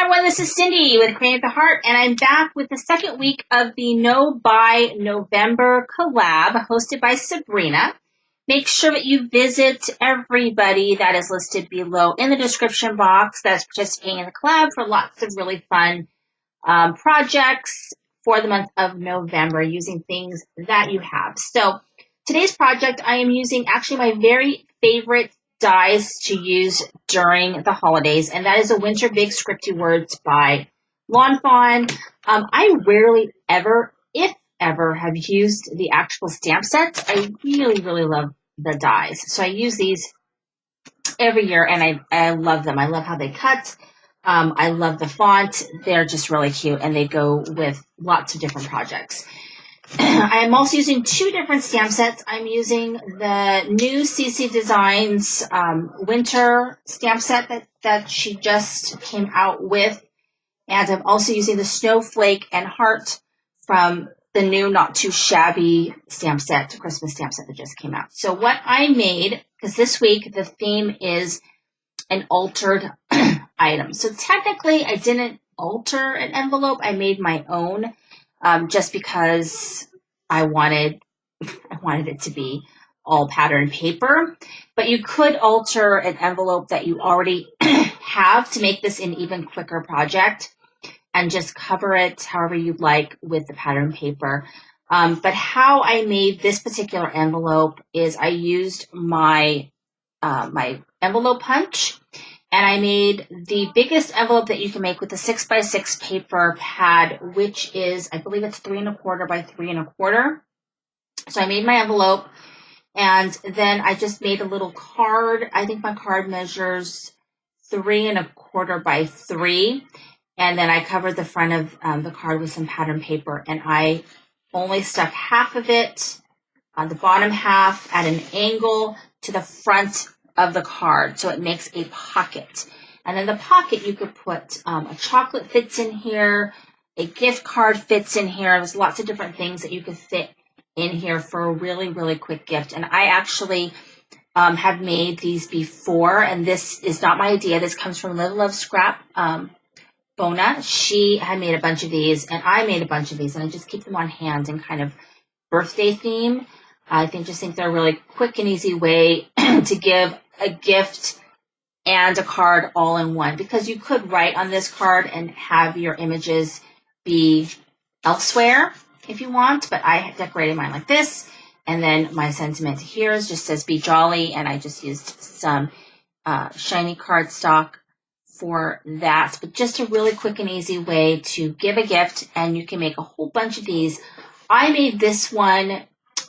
everyone, this is Cindy with Creating with the Heart, and I'm back with the second week of the No Buy November collab hosted by Sabrina. Make sure that you visit everybody that is listed below in the description box that's participating in the collab for lots of really fun projects for the month of November using things that you have. So today's project, I am using actually my very favorite dies to use during the holidays, and that is a Winter Big Scripty Words by Lawn Fawn. I rarely ever, if ever, have used the actual stamp sets. I really, really love the dies. So I use these every year, and I love them. I love how they cut. I love the font. They're just really cute, and they go with lots of different projects. I am also using two different stamp sets. I'm using the new CC Designs winter stamp set that she just came out with. And I'm also using the Snowflake and Heart from the new Not Too Shabby stamp set, Christmas stamp set that just came out. So what I made, because this week the theme is an altered item. So technically I didn't alter an envelope. I made my own. Just because I wanted it to be all pattern paper. But you could alter an envelope that you already have to make this an even quicker project and just cover it however you'd like with the pattern paper. But how I made this particular envelope is I used my envelope punch. And I made the biggest envelope that you can make with a 6x6 paper pad, which is, I believe it's 3 1/4 by 3 1/4. So I made my envelope, and then I just made a little card. I think my card measures 3 1/4 by 3. And then I covered the front of the card with some pattern paper, and I only stuck half of it on the bottom half at an angle to the front of the card, so it makes a pocket. And in the pocket you could put a chocolate fits in here, a gift card fits in here. There's lots of different things that you could fit in here for a really, really quick gift. And I actually have made these before, and this is not my idea. This comes from Live Love Scrap Bona. She had made a bunch of these, and I made a bunch of these, and I just keep them on hand in kind of birthday theme. I just think they're a really quick and easy way to give a gift and a card all in one, because you could write on this card and have your images be elsewhere if you want, but I decorated mine like this. And then my sentiment here just says be jolly, and I just used some shiny cardstock for that. But just a really quick and easy way to give a gift, and you can make a whole bunch of these. I made this one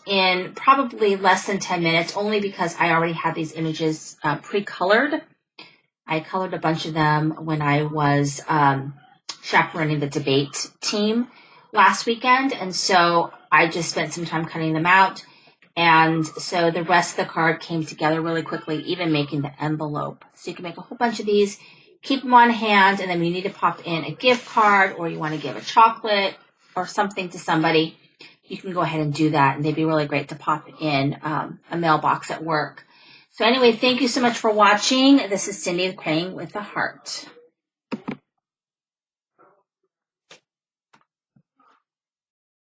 in probably less than 10 minutes, only because I already had these images pre-colored. I colored a bunch of them when I was chaperoning the debate team last weekend, and so I just spent some time cutting them out, and so the rest of the card came together really quickly, even making the envelope. So you can make a whole bunch of these, keep them on hand, and then when you need to pop in a gift card, or you want to give a chocolate or something to somebody, you can go ahead and do that, and they'd be really great to pop in a mailbox at work. So anyway, thank you so much for watching. This is Cindy with Creating with the Heart.